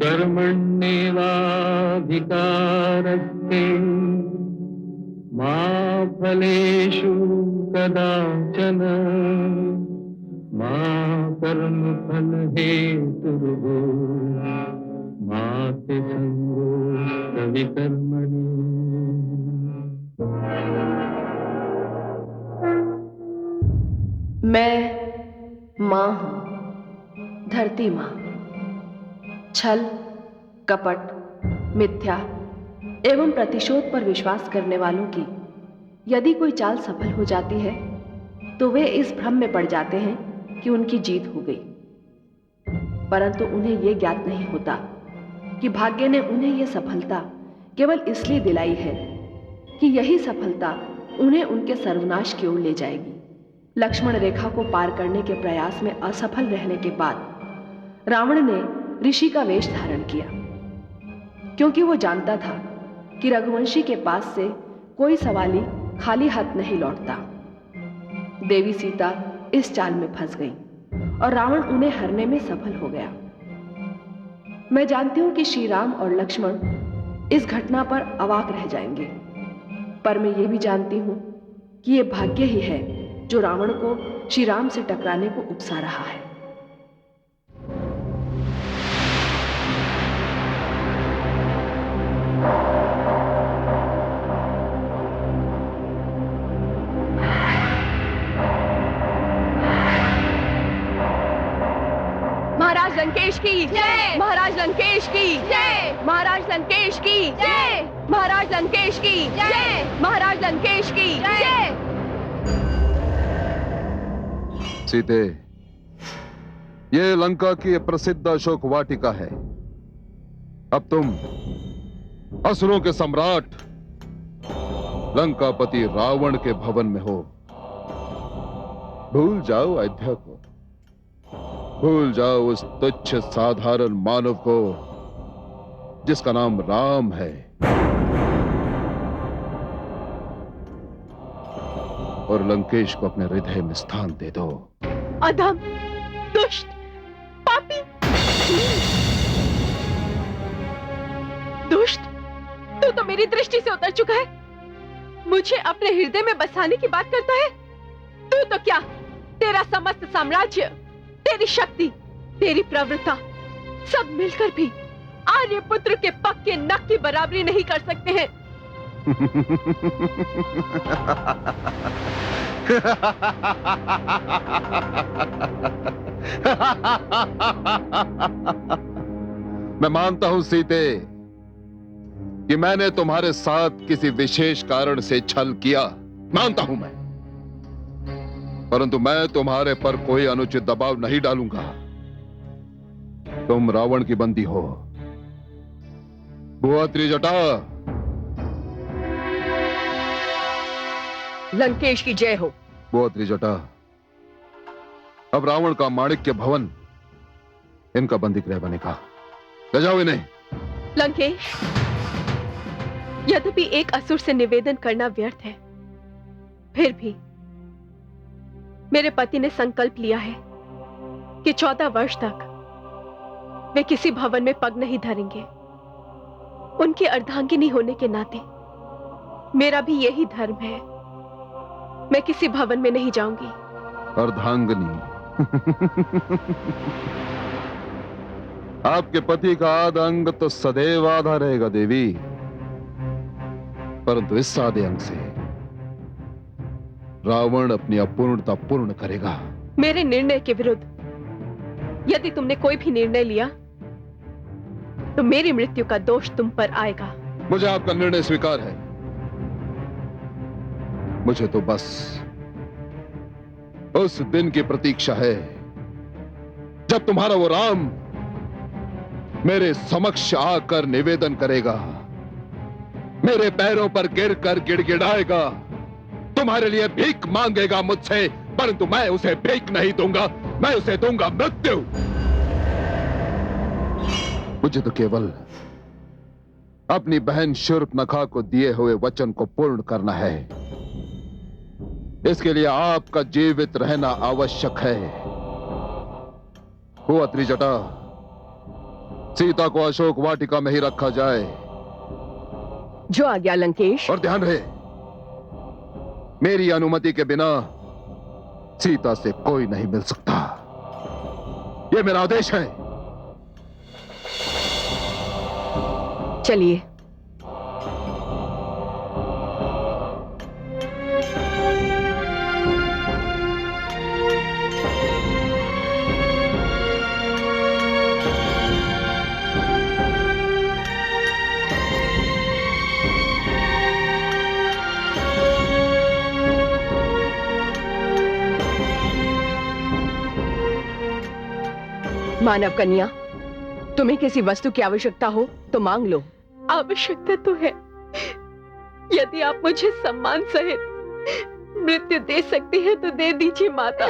कर्मण्येवाधिकारस्ते मा फलेषु कदाचन मा कर्मफलहेतुर्भूः मा ते संगोऽस्त्वविकर्मणि। मैं मां हूं, धरती मां। छल, कपट, मिथ्या एवं प्रतिशोध पर विश्वास करने वालों की यदि कोई चाल सफल हो जाती है तो वे इस भ्रम में पड़ जाते हैं कि उनकी जीत हो गई, परंतु उन्हें यह ज्ञात नहीं होता कि भाग्य ने उन्हें यह सफलता केवल इसलिए दिलाई है कि यही सफलता उन्हें उनके सर्वनाश की ओर ले जाएगी। लक्ष्मण रेखा को पार करने के प्रयास में असफल रहने के बाद रावण ने ऋषि का वेश धारण किया, क्योंकि वो जानता था कि रघुवंशी के पास से कोई सवाली खाली हाथ नहीं लौटता। देवी सीता इस चाल में फंस गई और रावण उन्हें हरने में सफल हो गया। मैं जानती हूं कि श्री राम और लक्ष्मण इस घटना पर अवाक रह जाएंगे, पर मैं ये भी जानती हूं कि यह भाग्य ही है जो रावण को श्री राम से टकराने को उकसा रहा है। महाराज लंकेश की जय, महाराज लंकेश की जय, महाराज लंकेश की जय, महाराज लंकेश की जय, महाराज लंकेश की जय। सीते, ये लंका की प्रसिद्ध अशोक वाटिका है। अब तुम असुरों के सम्राट लंकापति रावण के भवन में हो। भूल जाओ अयोध्या को, भूल जाओ उस तुच्छ साधारण मानव को जिसका नाम राम है, और लंकेश को अपने हृदय में स्थान दे दो। अधम, दुष्ट, पापी, दुष्ट, तू तो मेरी दृष्टि से उतर चुका है। मुझे अपने हृदय में बसाने की बात करता है। तू तो क्या, तेरा समस्त साम्राज्य, तेरी शक्ति, तेरी प्रवृत्ता सब मिलकर भी आर्यपुत्र के पग के नख की बराबरी नहीं कर सकते हैं। मैं मानता हूं सीते कि मैंने तुम्हारे साथ किसी विशेष कारण से छल किया, मानता हूं मैं, परंतु मैं तुम्हारे पर कोई अनुचित दबाव नहीं डालूंगा। तुम रावण की बंदी हो। बुआ त्रिजटा, लंकेश की जय हो। बुआ त्रिजटा, अब रावण का माणिक्य भवन इनका बंदी गृह बनेगा। ले जाओ इन्हें। लंकेश, यद्यपि एक असुर से निवेदन करना व्यर्थ है, फिर भी मेरे पति ने संकल्प लिया है कि 14 वर्ष तक वे किसी भवन में पग नहीं धरेंगे। उनकी अर्धांगिनी होने के नाते मेरा भी यही धर्म है। मैं किसी भवन में नहीं जाऊंगी। अर्धांगिनी? आपके पति का आधा अंग तो सदैव आधा रहेगा देवी, परंतु इस आधे अंग से रावण अपनी अपूर्णता पूर्ण करेगा। मेरे निर्णय के विरुद्ध यदि तुमने कोई भी निर्णय लिया तो मेरी मृत्यु का दोष तुम पर आएगा। मुझे आपका निर्णय स्वीकार है। मुझे तो बस उस दिन की प्रतीक्षा है जब तुम्हारा वो राम मेरे समक्ष आकर निवेदन करेगा, मेरे पैरों पर गिरकर गिड़गिड़ाएगा, तुम्हारे लिए भीख मांगेगा मुझसे, परंतु मैं उसे भीख नहीं दूंगा, मैं उसे दूंगा मृत्यु। मुझे तो केवल अपनी बहन शूर्पणखा को दिए हुए वचन को पूर्ण करना है। इसके लिए आपका जीवित रहना आवश्यक है। हुआ त्रिजटा, सीता को अशोक वाटिका में ही रखा जाए। जो आज्ञा लंकेश। और ध्यान रहे, मेरी अनुमति के बिना सीता से कोई नहीं मिल सकता। यह मेरा आदेश है। चलिए। मानव कन्या, तुम्हें किसी वस्तु की आवश्यकता हो तो मांग लो। आवश्यकता तो है। यदि आप मुझे सम्मान सहित मृत्यु दे सकती है तो दे दीजिए माता।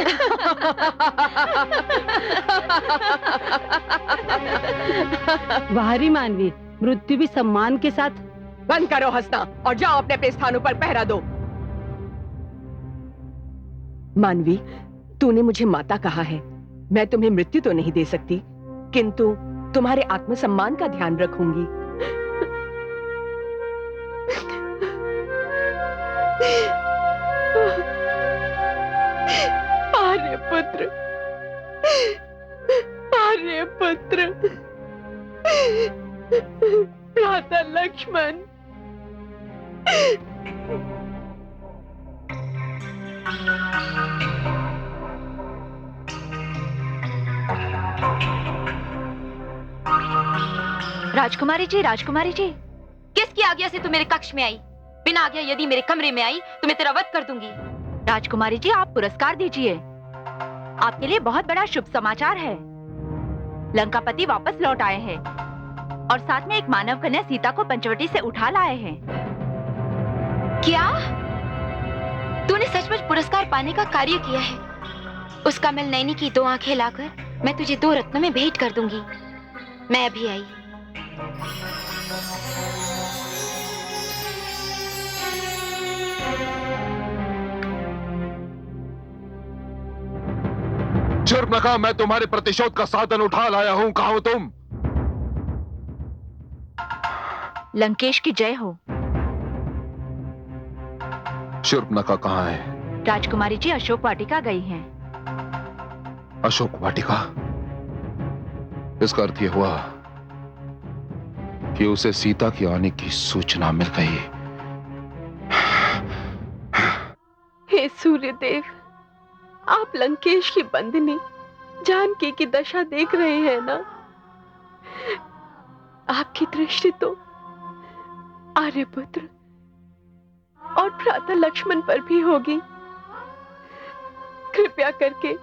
वाहरी मानवी, मृत्यु भी सम्मान के साथ। बंद करो हंसना और जाओ अपने अपने स्थानों पर पहरा दो। मानवी, तूने मुझे माता कहा है। मैं तुम्हें मृत्यु तो नहीं दे सकती, किंतु तुम्हारे आत्मसम्मान का ध्यान रखूंगी। आर्यपुत्र, आर्यपुत्र, भ्राता लक्ष्मण। राजकुमारी जी, राजकुमारी जी, किसकी आज्ञा से तू मेरे कक्ष में आई? बिना आज्ञा यदि मेरे कमरे में आई तो मैं तेरा वध कर दूंगी। राजकुमारी जी, आप पुरस्कार दीजिए। आपके लिए बहुत बड़ा शुभ समाचार है। लंकापति वापस लौट आए हैं और साथ में एक मानव कन्या सीता को पंचवटी से उठा लाए हैं। क्या तूने सचमुच पुरस्कार पाने का कार्य किया है? उस कमल नैनी की 2 आंखें लाकर मैं तुझे 2 रत्नों में भेंट कर दूंगी। मैं अभी आई। शूर्पणखा, मैं तुम्हारे प्रतिशोध का साधन उठा लाया हूं। कहां हो तुम? लंकेश की जय हो। शूर्पणखा कहां है? राजकुमारी जी अशोक वाटिका गई हैं। अशोक वाटिका? इसका अर्थ यह हुआ कि उसे सीता की आने की सूचना मिल गई। हे सूर्यदेव, आप लंकेश की बंदिनी जानकी की दशा देख रहे हैं ना? आपकी दृष्टि तो आर्यपुत्र और भ्राता लक्ष्मण पर भी होगी। कृपया करके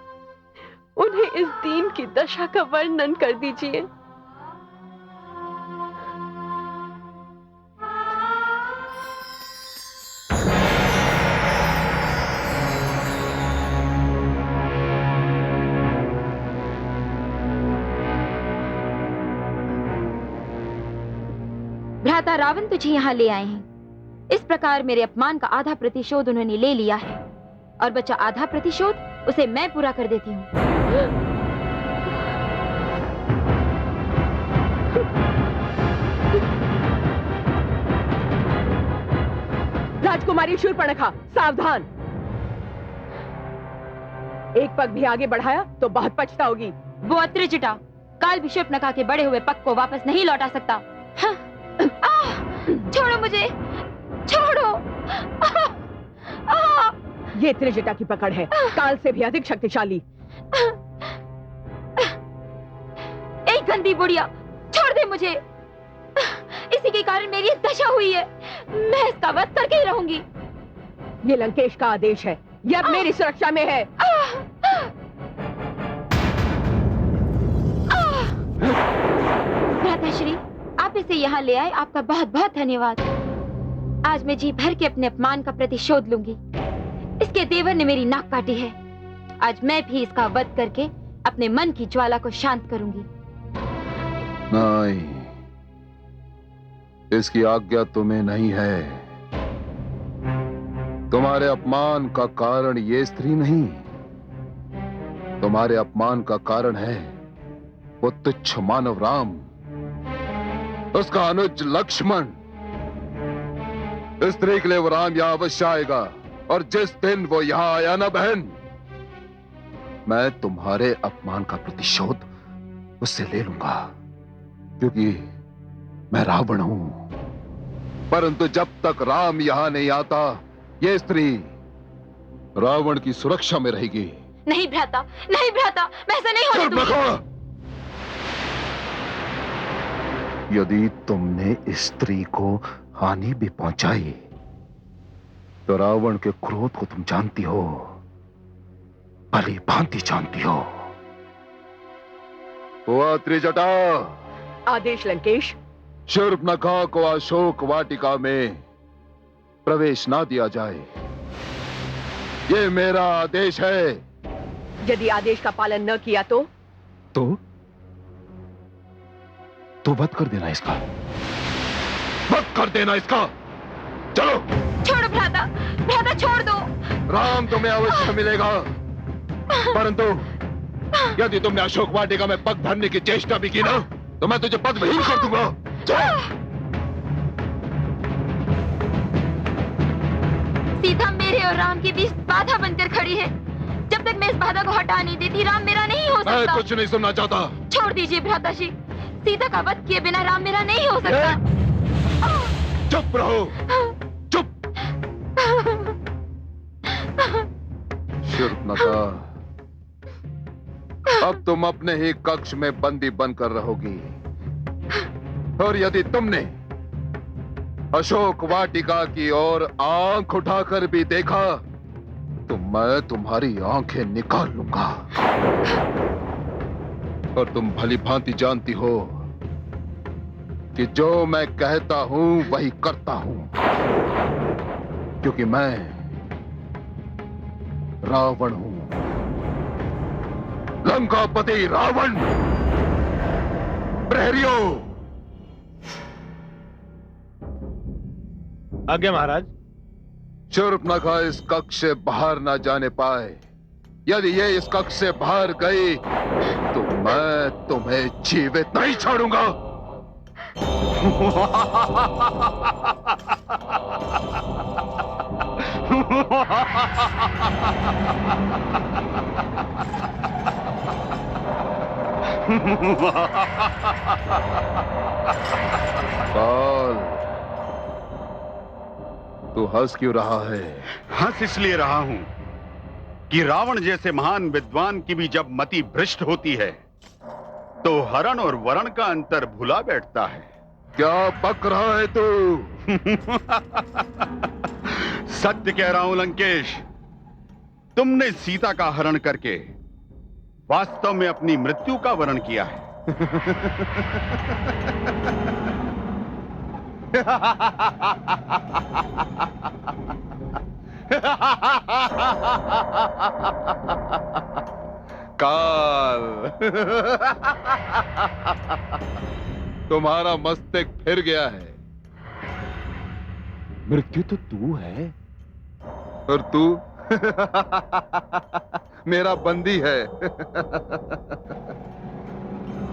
उन्हें इस दीन की दशा का वर्णन कर दीजिए। भ्राता रावण तुझे यहाँ ले आए हैं। इस प्रकार मेरे अपमान का आधा प्रतिशोध उन्होंने ले लिया है और बचा आधा प्रतिशोध उसे मैं पूरा कर देती हूँ। राजकुमारी शूर्पणखा, सावधान। एक पग भी आगे बढ़ाया तो बहुत पछताओगी। वो अत्रिजटा काल भी शूर्पणखा के बढ़े हुए पग को वापस नहीं लौटा सकता। हाँ। छोड़ो मुझे, छोड़ो। ये त्रिजटा की पकड़ है, काल से भी अधिक शक्तिशाली। एक गंदी बुढ़िया, छोड़ दे मुझे। इसी के कारण मेरी दशा हुई है। मैं इसका वध करके ही रहूंगी। ये लंकेश का आदेश है, ये अब मेरी सुरक्षा में है। भ्राताश्री, आप इसे यहाँ ले आए, आपका बहुत बहुत धन्यवाद। आज मैं जी भर के अपने अपमान का प्रतिशोध लूंगी। इसके देवर ने मेरी नाक काटी है। आज मैं भी इसका वध करके अपने मन की ज्वाला को शांत करूंगी। नहीं, इसकी आज्ञा तुम्हें नहीं है। तुम्हारे अपमान का कारण ये स्त्री नहीं, तुम्हारे अपमान का कारण है वो तुच्छ मानव राम। उसका अनुज लक्ष्मण, स्त्री के लिए वो राम यहां अवश्य आएगा। और जिस दिन वो यहां आया ना बहन, मैं तुम्हारे अपमान का प्रतिशोध उससे ले लूंगा, क्योंकि मैं रावण हूं। परंतु जब तक राम यहां नहीं आता, ये स्त्री रावण की सुरक्षा में रहेगी। नहीं भ्राता, नहीं भ्राता, मैं ऐसा नहीं होने चुप दूंगी। रखो। यदि तुमने इस स्त्री को हानि भी पहुंचाई, तो रावण के क्रोध को तुम जानती हो, भली भांति जानती हो। हुआ त्रिजटा, आदेश लंकेश। शूर्पणखा को अशोक वाटिका में प्रवेश ना दिया जाए, ये मेरा आदेश है। यदि आदेश का पालन न किया तो वध कर देना इसका, वध कर देना इसका। चलो। छोड़ो भ्राता, भ्राता छोड़ दो। राम तुम्हें अवश्य मिलेगा, परंतु यदि तुमने अशोक वाटिका में पग धरने की चेष्टा भी की ना, तो मैं तुझे पदविहीन कर दूंगा। सीता मेरे और राम के बीच बाधा बनकर खड़ी है। जब तक मैं इस बाधा को हटा नहीं देती, राम मेरा नहीं हो मैं सकता। कुछ नहीं सुनना चाहता। छोड़ दीजिए भ्राताजी, सीता का वध किए बिना राम मेरा नहीं हो सकता। चुप रहो, चुप। शूर्पणखा, अब तुम अपने ही कक्ष में बंदी बनकर रहोगी, और यदि तुमने अशोक वाटिका की ओर आंख उठाकर भी देखा, तो मैं तुम्हारी आंखें निकाल लूंगा। और तुम भली भांति जानती हो कि जो मैं कहता हूं वही करता हूं, क्योंकि मैं रावण हूं, लंकापति रावण। प्रहरियों, आज्ञा महाराज। शूर्पणखा इस कक्ष से बाहर ना जाने पाए। यदि ये इस कक्ष से बाहर गई, तो मैं तुम्हें जीवित नहीं छोड़ूंगा। काल, तू हंस क्यों रहा है? हंस इसलिए रहा हूं कि रावण जैसे महान विद्वान की भी जब मति भ्रष्ट होती है, तो हरण और वरण का अंतर भुला बैठता है। क्या बक रहा है तू? सत्य कह रहा हूं लंकेश, तुमने सीता का हरण करके वास्तव में अपनी मृत्यु का वरण किया है। काल, तुम्हारा मस्तक फिर गया है। मृत्यु तो तू है, और तू मेरा बंदी है।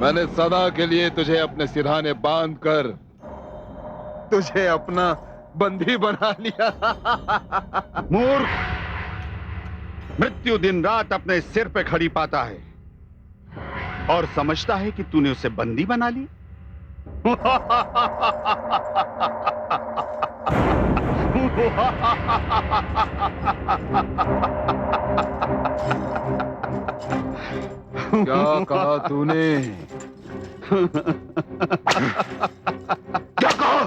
मैंने सदा के लिए तुझे अपने सिरहाने बांधकर तुझे अपना बंदी बना लिया। मूर्ख, मृत्यु दिन रात अपने सिर पे खड़ी पाता है और समझता है कि तूने उसे बंदी बना ली। क्या कहा तूने? क्या कहा?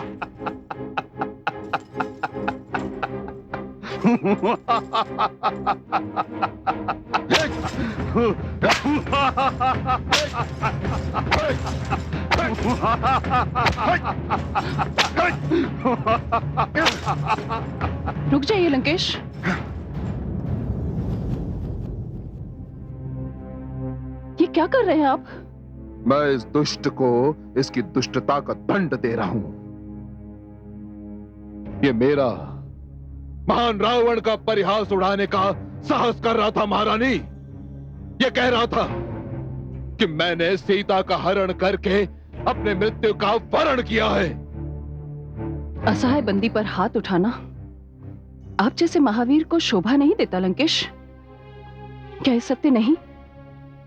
रुक जाइए लंकेश। ये क्या कर रहे हैं आप? मैं इस दुष्ट को इसकी दुष्टता का दंड दे रहा हूं। ये मेरा महान रावण का परिहास उड़ाने का साहस कर रहा था महारानी। ये कह रहा था कि मैंने सीता का हरण करके अपने मृत्यु का वर्ण किया है। असहाय बंदी पर हाथ उठाना आप जैसे महावीर को शोभा नहीं देता लंकेश। क्या ये सत्य नहीं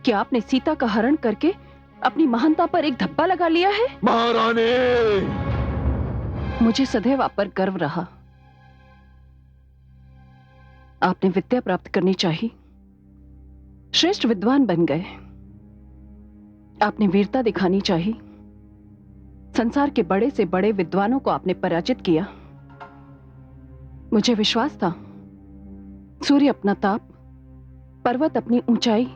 कि आपने सीता का हरण करके अपनी महानता पर एक धब्बा लगा लिया है? महारानी, मुझे सदैव आप पर गर्व रहा। आपने विद्या प्राप्त करनी चाहिए, श्रेष्ठ विद्वान बन गए। आपने वीरता दिखानी चाहिए, संसार के बड़े से बड़े विद्वानों को आपने पराजित किया। मुझे विश्वास था सूर्य अपना ताप, पर्वत अपनी ऊंचाई,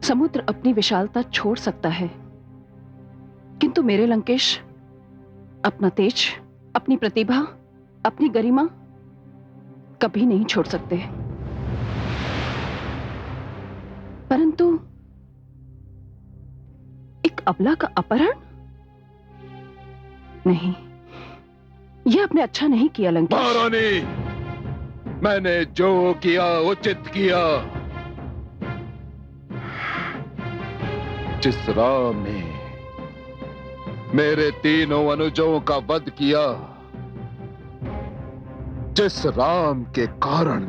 समुद्र अपनी विशालता छोड़ सकता है, किंतु मेरे लंकेश अपना तेज, अपनी प्रतिभा, अपनी गरिमा कभी नहीं छोड़ सकते। परंतु एक अबला का अपहरण? नहीं, यह आपने अच्छा नहीं किया लंकेश। महारानी, मैंने जो किया उचित किया। जिस राम ने मेरे तीनों अनुजों का वध किया, जिस राम के कारण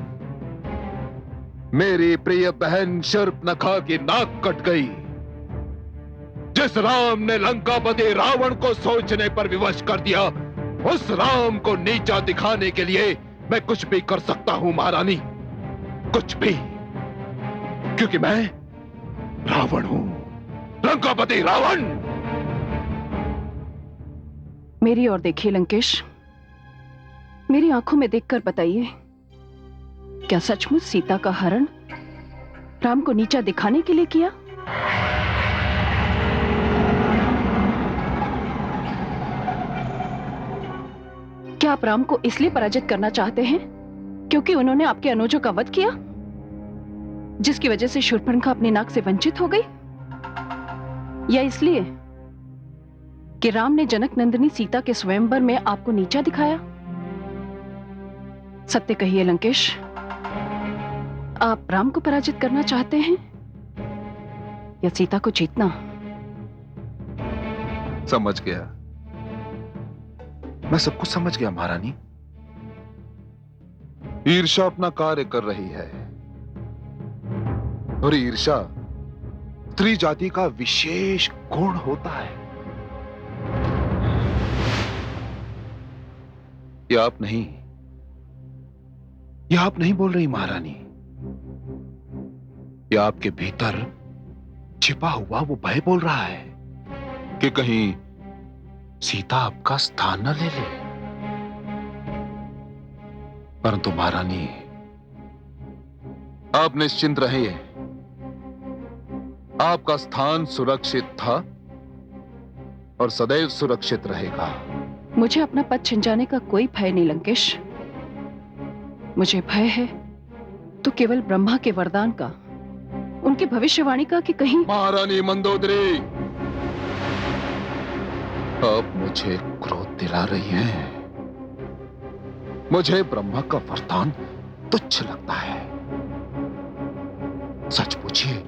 मेरी प्रिय बहन शूर्पणखा की नाक कट गई, जिस राम ने लंकापति रावण को सोचने पर विवश कर दिया, उस राम को नीचा दिखाने के लिए मैं कुछ भी कर सकता हूं महारानी, कुछ भी, क्योंकि मैं रावण हूं, लंकापति रावण। मेरी ओर देखिए लंकेश, मेरी आंखों में देखकर बताइए, क्या सचमुच सीता का हरण राम को नीचा दिखाने के लिए किया? क्या आप राम को इसलिए पराजित करना चाहते हैं क्योंकि उन्होंने आपके अनुजों का वध किया, जिसकी वजह से शूर्पणखा अपनी नाक से वंचित हो गई? या इसलिए कि राम ने जनक नंदिनी सीता के स्वयंवर में आपको नीचा दिखाया? सत्य कहिए लंकेश, आप राम को पराजित करना चाहते हैं या सीता को जीतना? समझ गया, मैं सब कुछ समझ गया महारानी। ईर्ष्या अपना कार्य कर रही है, और ईर्ष्या स्त्री जाति का विशेष गुण होता है। यह आप नहीं बोल रही महारानी, यह आपके भीतर छिपा हुआ वो भय बोल रहा है कि कहीं सीता आपका स्थान न ले ले। परंतु महारानी, आप निश्चिंत रहिए, आपका स्थान सुरक्षित था और सदैव सुरक्षित रहेगा। मुझे अपना पद छिन जाने का कोई भय नहीं लंकेश। मुझे भय है तो केवल ब्रह्मा के वरदान का, उनकी भविष्यवाणी का कि कहीं। महारानी मंदोदरी, आप मुझे क्रोध दिला रही हैं। मुझे ब्रह्मा का वरदान तुच्छ लगता है। सच पूछिए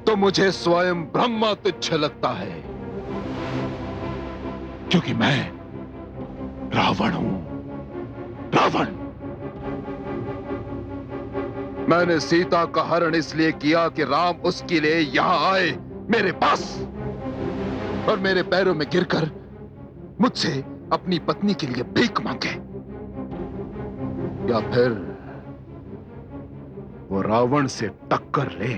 तो मुझे स्वयं ब्रह्मा तुच्छ लगता है, क्योंकि मैं रावण हूं, रावण। मैंने सीता का हरण इसलिए किया कि राम उसके लिए यहां आए मेरे पास, और मेरे पैरों में गिरकर मुझसे अपनी पत्नी के लिए भीख मांगे, या फिर वो रावण से टक्कर ले।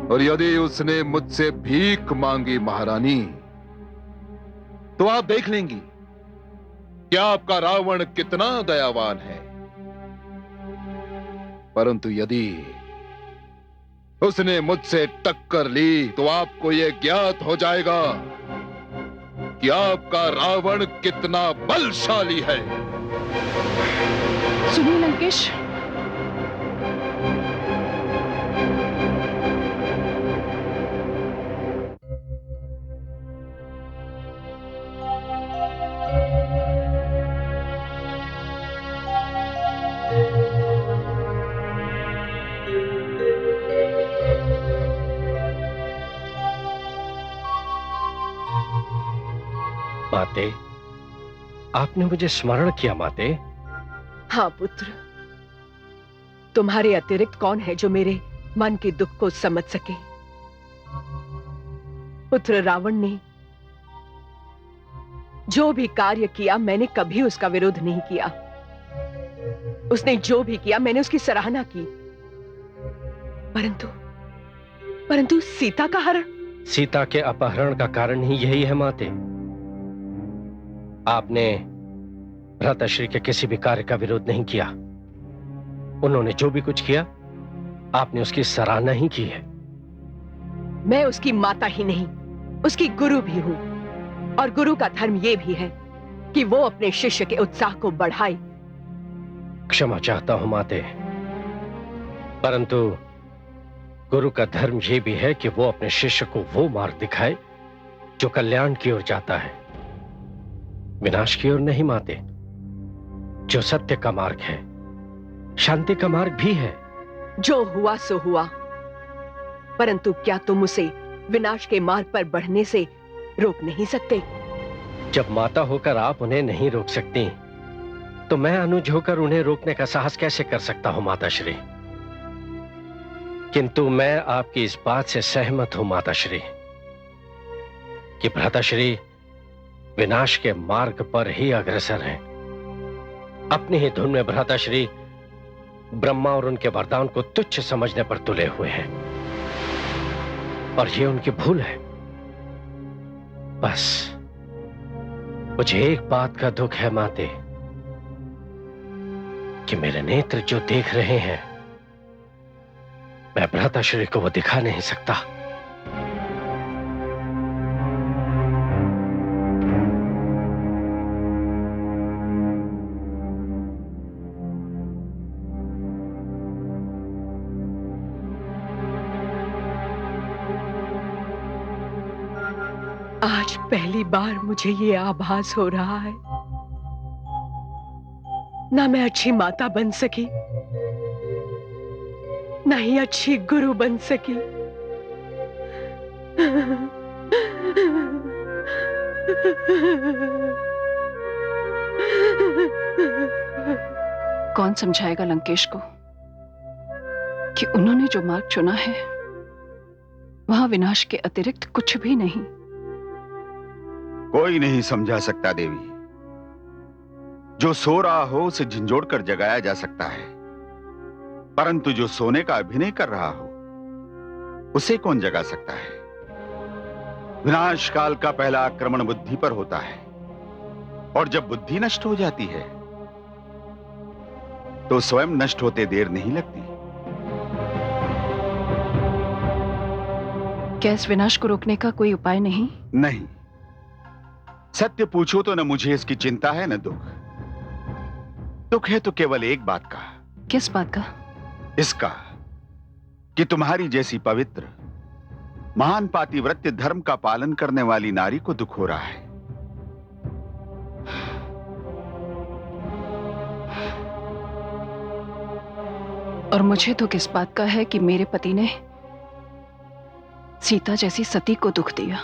और यदि उसने मुझसे भीख मांगी महारानी, तो आप देख लेंगी कि आपका रावण कितना दयावान है। परंतु यदि उसने मुझसे टक्कर ली तो आपको यह ज्ञात हो जाएगा कि आपका रावण कितना बलशाली है। सुनिए लंकेश, माते, आपने मुझे स्मरण किया माते। हाँ पुत्र, तुम्हारे अतिरिक्त कौन है जो मेरे मन के दुख को समझ सके। पुत्र, रावण ने जो भी कार्य किया मैंने कभी उसका विरोध नहीं किया। उसने जो भी किया मैंने उसकी सराहना की। परंतु सीता का हरण। सीता के अपहरण का कारण ही यही है माते। आपने भ्राताश्री के किसी भी कार्य का विरोध नहीं किया। उन्होंने जो भी कुछ किया आपने उसकी सराहना ही की है। मैं उसकी माता ही नहीं, उसकी गुरु भी हूं। और गुरु का धर्म यह भी है कि वो अपने शिष्य के उत्साह को बढ़ाए। क्षमा चाहता हूं माते, परंतु गुरु का धर्म यह भी है कि वो अपने शिष्य को वो मार्ग दिखाए जो कल्याण की ओर जाता है, विनाश की ओर नहीं माते। जो सत्य का मार्ग है, शांति का मार्ग भी है। जो हुआ सो हुआ, परंतु क्या तुम उसे विनाश के मार्ग पर बढ़ने से रोक नहीं सकते? जब माता होकर आप उन्हें नहीं रोक सकती, तो मैं अनुज होकर उन्हें रोकने का साहस कैसे कर सकता हूं माताश्री। किंतु मैं आपकी इस बात से सहमत हूं माताश्री कि भ्राताश्री विनाश के मार्ग पर ही अग्रसर हैं। अपनी ही धुन में भ्राताश्री ब्रह्मा और उनके वरदान को तुच्छ समझने पर तुले हुए हैं, और ये उनकी भूल है। बस मुझे एक बात का दुख है माते, कि मेरे नेत्र जो देख रहे हैं मैं भ्राताश्री को वो दिखा नहीं सकता। आज पहली बार मुझे ये आभास हो रहा है, ना मैं अच्छी माता बन सकी, ना ही अच्छी गुरु बन सकी। कौन समझाएगा लंकेश को कि उन्होंने जो मार्ग चुना है वहां विनाश के अतिरिक्त कुछ भी नहीं। कोई नहीं समझा सकता देवी। जो सो रहा हो उसे झंझोड़ कर जगाया जा सकता है, परंतु जो सोने का अभिनय कर रहा हो उसे कौन जगा सकता है। विनाश काल का पहला आक्रमण बुद्धि पर होता है, और जब बुद्धि नष्ट हो जाती है तो स्वयं नष्ट होते देर नहीं लगती। क्या इस विनाश को रोकने का कोई उपाय नहीं? नहीं, सत्य पूछो तो न मुझे इसकी चिंता है न दुख। दुख है तो केवल एक बात का। किस बात का? इसका कि तुम्हारी जैसी पवित्र महान पातिव्रत्य धर्म का पालन करने वाली नारी को दुख हो रहा है। और मुझे तो किस बात का है कि मेरे पति ने सीता जैसी सती को दुख दिया।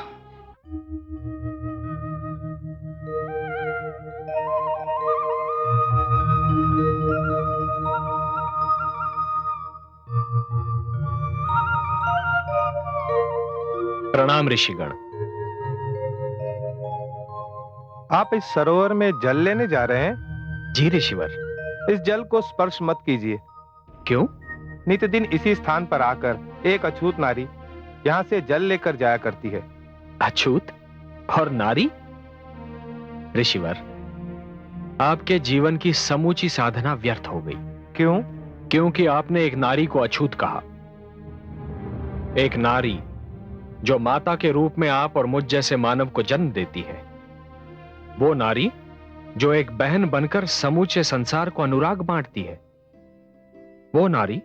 प्रणाम ऋषिगण। आप इस सरोवर में जल लेने जा रहे हैं? जी ऋषिवर। इस जल को स्पर्श मत कीजिए। क्यों? नित्यदिन इसी स्थान पर आकर एक अछूत नारी यहाँ से जल लेकर जाया करती है। अछूत और नारी? ऋषिवर, आपके जीवन की समूची साधना व्यर्थ हो गई। क्यों? क्योंकि आपने एक नारी को अछूत कहा। एक नारी जो माता के रूप में आप और मुझ जैसे मानव को जन्म देती है, वो नारी जो एक बहन बनकर समूचे संसार को अनुराग बांटती है, वो नारी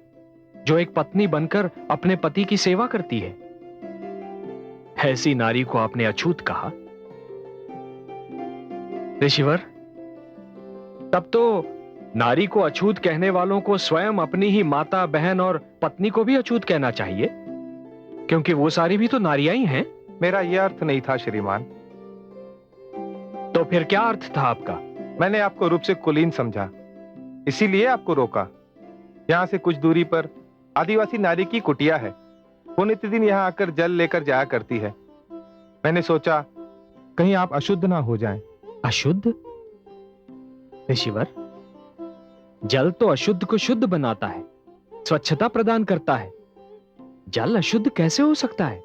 जो एक पत्नी बनकर अपने पति की सेवा करती है, ऐसी नारी को आपने अछूत कहा। ऋषिवर, तब तो नारी को अछूत कहने वालों को स्वयं अपनी ही माता, बहन और पत्नी को भी अछूत कहना चाहिए, क्योंकि वो सारी भी तो नारियां ही हैं। मेरा यह अर्थ नहीं था श्रीमान। तो फिर क्या अर्थ था आपका? मैंने आपको रूप से कुलीन समझा, इसीलिए आपको रोका। यहाँ से कुछ दूरी पर आदिवासी नारी की कुटिया है। वो नित्यदिन यहाँ आकर जल लेकर जाया करती है। मैंने सोचा कहीं आप अशुद्ध ना हो जाएं। अशुद्ध? ऋषिवर, जल तो अशुद्ध को शुद्ध बनाता है, स्वच्छता प्रदान करता है। जल अशुद्ध कैसे हो सकता है?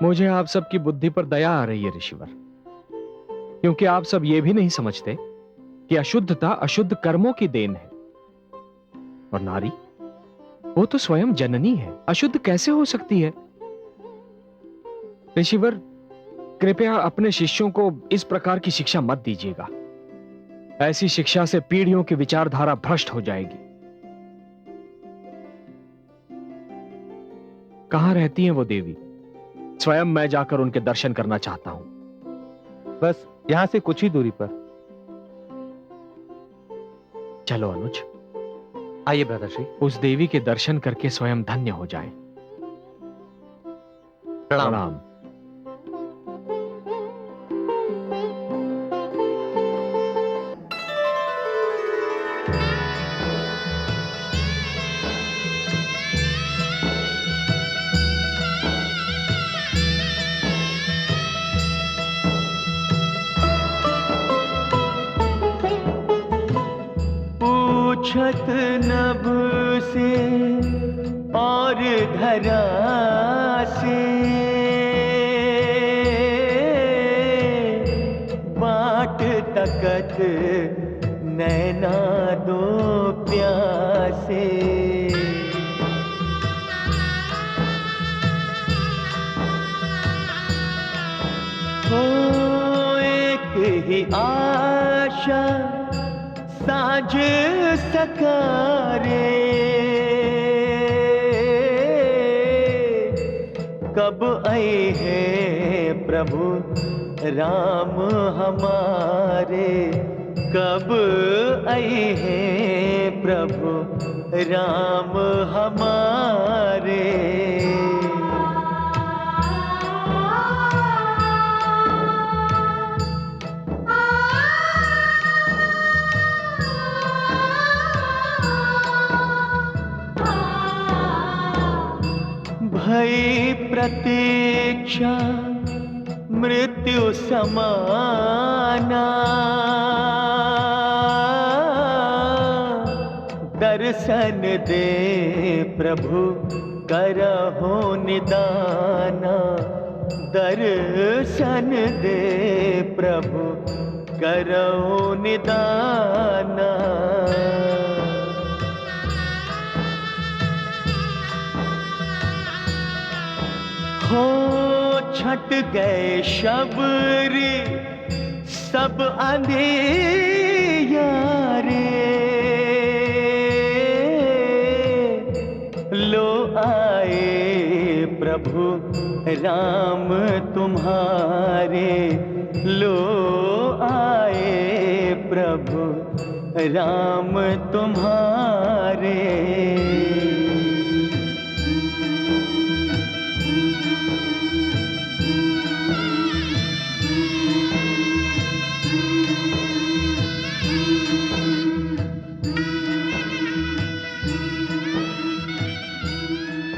मुझे आप सबकी बुद्धि पर दया आ रही है ऋषिवर, क्योंकि आप सब ये भी नहीं समझते कि अशुद्धता अशुद्ध कर्मों की देन है। और नारी, वो तो स्वयं जननी है, अशुद्ध कैसे हो सकती है? ऋषिवर, कृपया अपने शिष्यों को इस प्रकार की शिक्षा मत दीजिएगा। ऐसी शिक्षा से पीढ़ियों की विचारधारा भ्रष्ट हो जाएगी। कहां रहती हैं वो देवी? स्वयं मैं जाकर उनके दर्शन करना चाहता हूं। बस यहां से कुछ ही दूरी पर। चलो अनुज, आइए भ्राताश्री। उस देवी के दर्शन करके स्वयं धन्य हो जाएं। प्रणाम। पूछत नभ से और धरा से, बाट तकत नैना दो प्यासे। हो एक ही आशा साज सकारे, कब आए हैं प्रभु राम हमारे, कब आए हैं प्रभु राम हमारे। भई प्रतीक्षा मृत्यु समाना, दर्शन दे प्रभु करहो निदाना, दर्शन दे प्रभु करहो निदाना। हो छट गए शबरी सब अंधियारे, लो आए प्रभु राम तुम्हारे, लो आए प्रभु राम तुम्हारे।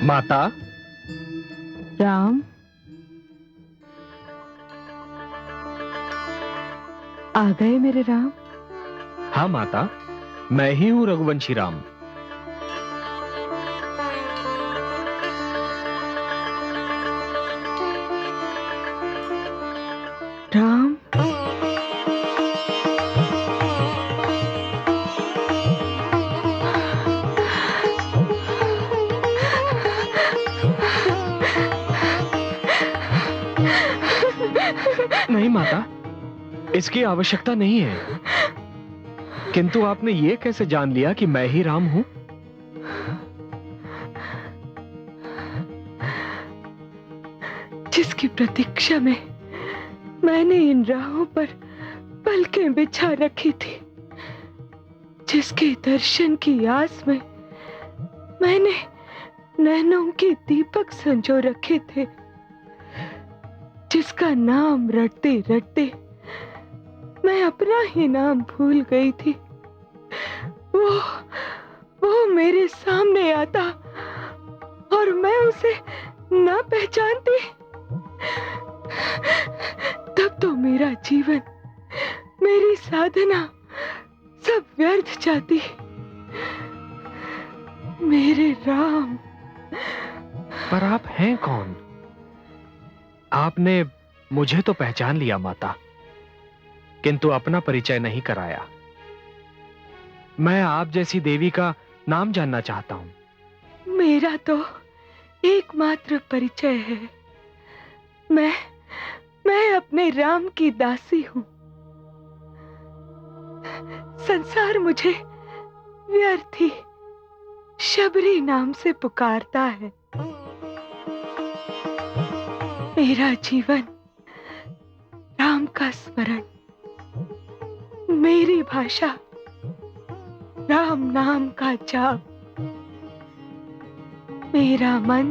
माता। राम, आ गए मेरे राम? हाँ माता, मैं ही हूं रघुवंशी राम। राम, नहीं माता, इसकी आवश्यकता नहीं है। किंतु आपने ये कैसे जान लिया कि मैं ही राम हूं? जिसकी प्रतीक्षा में मैंने इन राहों पर पलकें बिछा रखी थी, जिसके दर्शन की आस में मैंने नैनों के दीपक संजो रखे थे, जिसका नाम रटते रटते मैं अपना ही नाम भूल गई थी, वो मेरे सामने आता और मैं उसे ना पहचानती, तब तो मेरा जीवन, मेरी साधना सब व्यर्थ जाती। मेरे राम। पर आप हैं कौन? आपने मुझे तो पहचान लिया माता, किंतु अपना परिचय नहीं कराया। मैं आप जैसी देवी का नाम जानना चाहता हूं। मेरा तो एकमात्र परिचय है, मैं अपने राम की दासी हूं। संसार मुझे व्यर्थी शबरी नाम से पुकारता है। मेरा जीवन राम का स्मरण, मेरी भाषा राम नाम का जाप, मेरा मन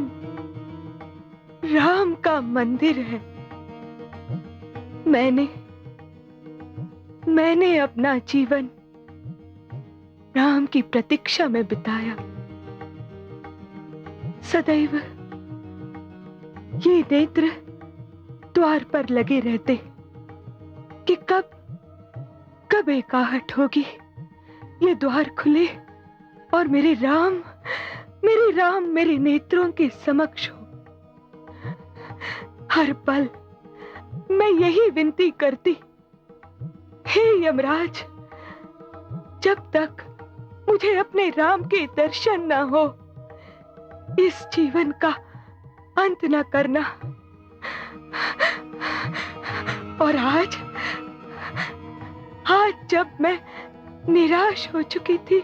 राम का मंदिर है। मैंने अपना जीवन राम की प्रतीक्षा में बिताया। सदैव ये नेत्र द्वार पर लगे रहते कि कब एकाहट होगी, ये द्वार खुले और मेरे राम मेरे नेत्रों के समक्ष हो। हर पल मैं यही विनती करती, हे यमराज, जब तक मुझे अपने राम के दर्शन न हो, इस जीवन का अंत न करना। और आज जब मैं निराश हो चुकी थी,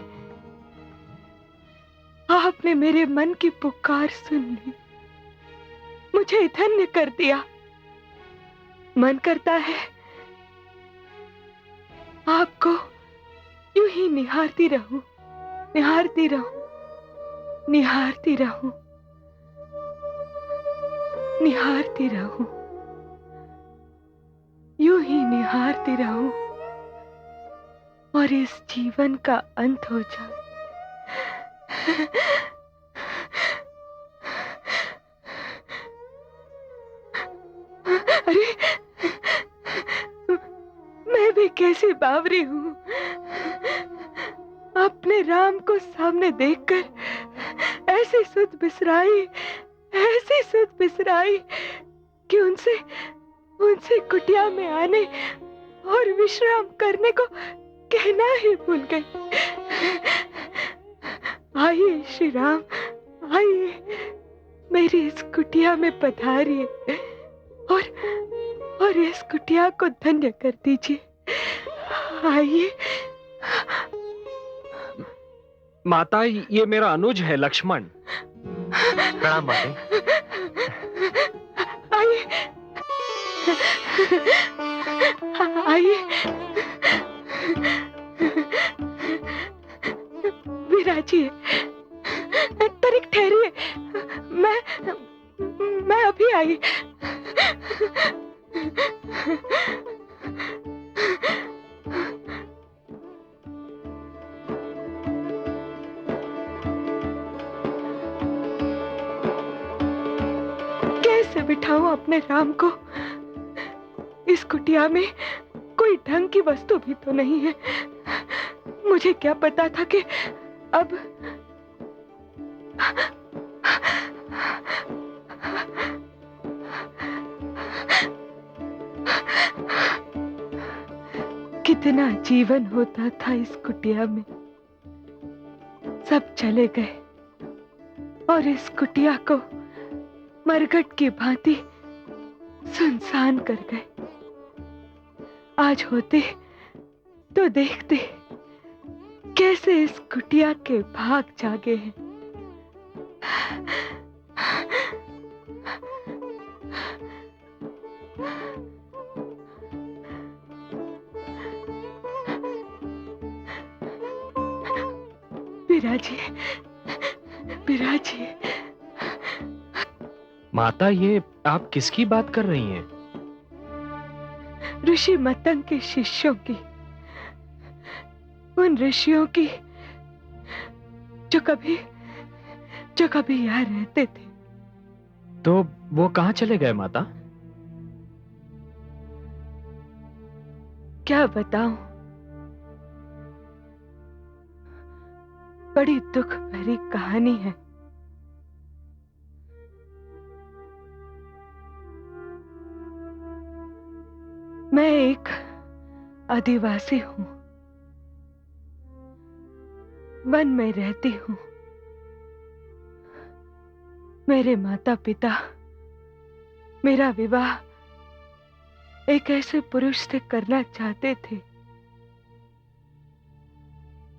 आपने मेरे मन की पुकार सुन ली, मुझे धन्य कर दिया। मन करता है आपको यूं ही निहारती रहूं, निहारती रहूं, निहारती रहूं, निहारती रहूं, यूं ही निहारती रहूं और इस जीवन का अंत हो जाए। अरे, मैं भी कैसी बावरी हूं, अपने राम को सामने देखकर ऐसी सुध बिसराई कि उनसे कुटिया में आने और विश्राम करने को कहना ही भूल गई। आइए श्री राम, आइए मेरी इस कुटिया में पधारिए और इस कुटिया को धन्य कर दीजिए। आइए। माता, ये मेरा अनुज है लक्ष्मण। प्रणाम माता। आइए, आइए, विराजिए, तनिक ठहरिए, मैं अभी आई। कैसे बिठाऊं अपने राम को? इस कुटिया में कोई ढंग की वस्तु भी तो नहीं है। मुझे क्या पता था कि अब कितना जीवन होता था इस कुटिया में। सब चले गए और इस कुटिया को मरघट की भांति सुनसान कर गए। आज होते तो देखते कैसे इस कुटिया के भाग जागे हैं। विराजिए, विराजिए। माता, ये आप किसकी बात कर रही हैं? ऋषि मतंग के शिष्यों की, उन ऋषियों की जो कभी यहाँ रहते थे। तो वो कहां चले गए माता? क्या बताऊं, बड़ी दुख भरी कहानी है। मैं एक आदिवासी हूं, वन में रहती हूं। मेरे माता पिता मेरा विवाह एक ऐसे पुरुष से करना चाहते थे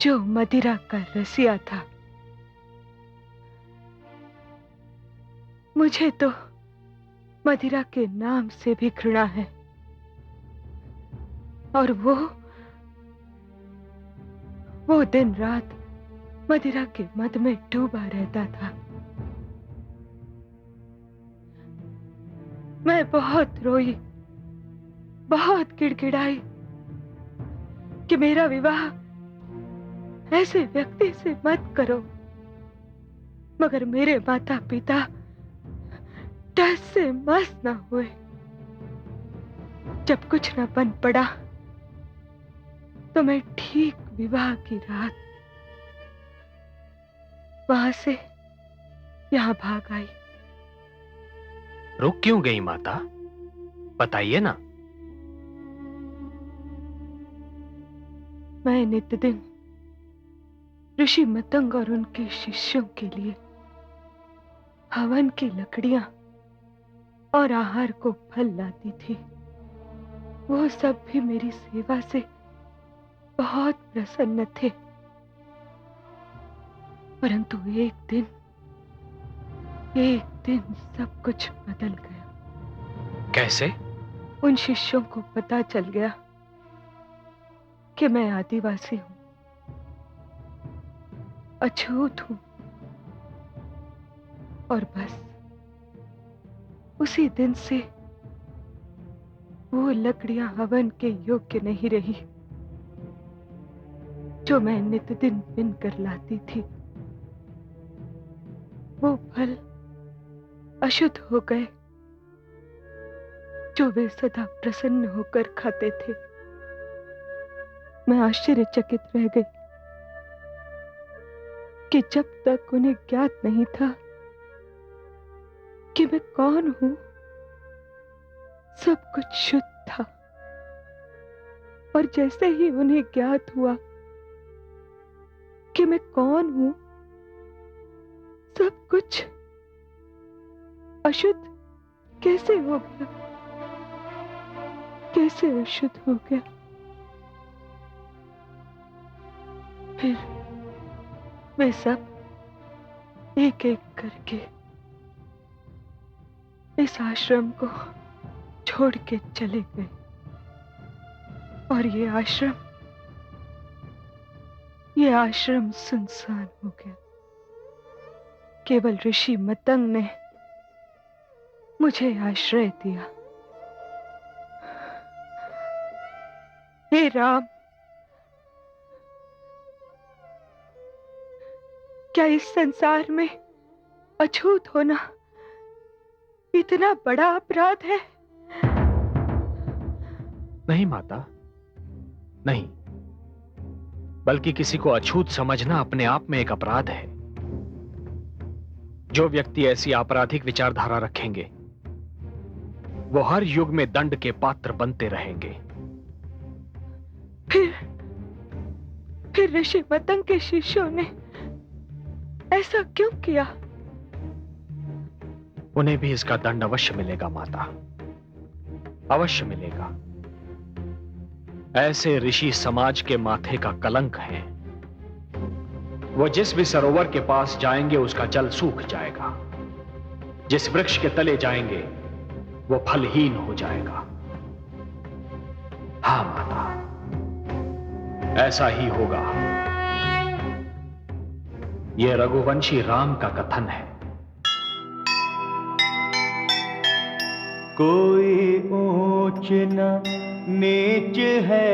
जो मदिरा का रसिया था। मुझे तो मदिरा के नाम से भी घृणा है, और वो दिन रात मदिरा के मद में डूबा रहता था। मैं बहुत रोई, बहुत गिड़गिड़ाई कि मेरा विवाह ऐसे व्यक्ति से मत करो, मगर मेरे माता पिता टस से मस न हुए। जब कुछ न बन पड़ा तो मैं ठीक विवाह की रात वहां से यहां भाग आई। रुक क्यों गई माता? बताइए ना। मैं नित्यदिन ऋषि मतंग और उनके शिष्यों के लिए हवन की लकड़ियां और आहार को फल लाती थी। वो सब भी मेरी सेवा से बहुत प्रसन्न थे, परंतु एक दिन सब कुछ बदल गया। कैसे? उन शिष्यों को पता चल गया कि मैं आदिवासी हूं, अछूत हूं, और बस उसी दिन से वो लकड़ियां हवन के योग्य नहीं रही जो मैं नित्यदिन बिन कर लाती थी। वो फल अशुद्ध हो गए जो वे सदा प्रसन्न होकर खाते थे। मैं आश्चर्यचकित रह गई कि जब तक उन्हें ज्ञात नहीं था कि मैं कौन हूं, सब कुछ शुद्ध था, और जैसे ही उन्हें ज्ञात हुआ कि मैं कौन हूं, सब कुछ अशुद्ध कैसे हो गया, कैसे अशुद्ध हो गया। फिर वे सब एक एक करके इस आश्रम को छोड़ के चले गए, और ये आश्रम सुनसान हो गया। केवल ऋषि मतंग ने मुझे आश्रय दिया। हे राम, क्या इस संसार में अछूत होना इतना बड़ा अपराध है? नहीं माता, नहीं, बल्कि किसी को अछूत समझना अपने आप में एक अपराध है। जो व्यक्ति ऐसी आपराधिक विचारधारा रखेंगे वो हर युग में दंड के पात्र बनते रहेंगे। फिर ऋषि मतंग के शिष्यों ने ऐसा क्यों किया? उन्हें भी इसका दंड अवश्य मिलेगा माता, अवश्य मिलेगा। ऐसे ऋषि समाज के माथे का कलंक है। वो जिस भी सरोवर के पास जाएंगे उसका जल सूख जाएगा, जिस वृक्ष के तले जाएंगे वो फलहीन हो जाएगा। हाँ माता, ऐसा ही होगा। यह रघुवंशी राम का कथन है। कोई ऊंच न नीच है,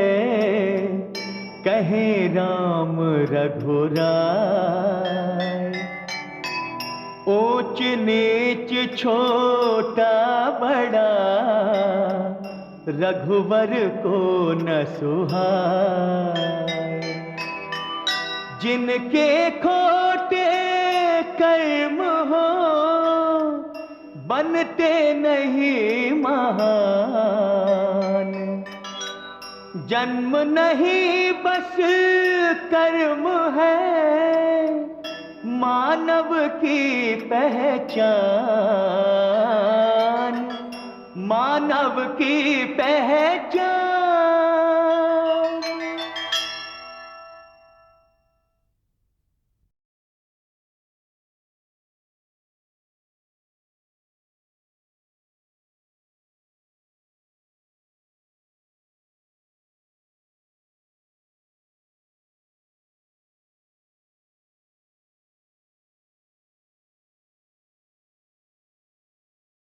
कहे राम रघुराय। ऊंच नीच छोटा बड़ा, रघुवर को न सुहाए। जिनके खोटे कर्म हो, बनते नहीं महान। जन्म नहीं बस कर्म है, मानव की पहचान, मानव की पहचान।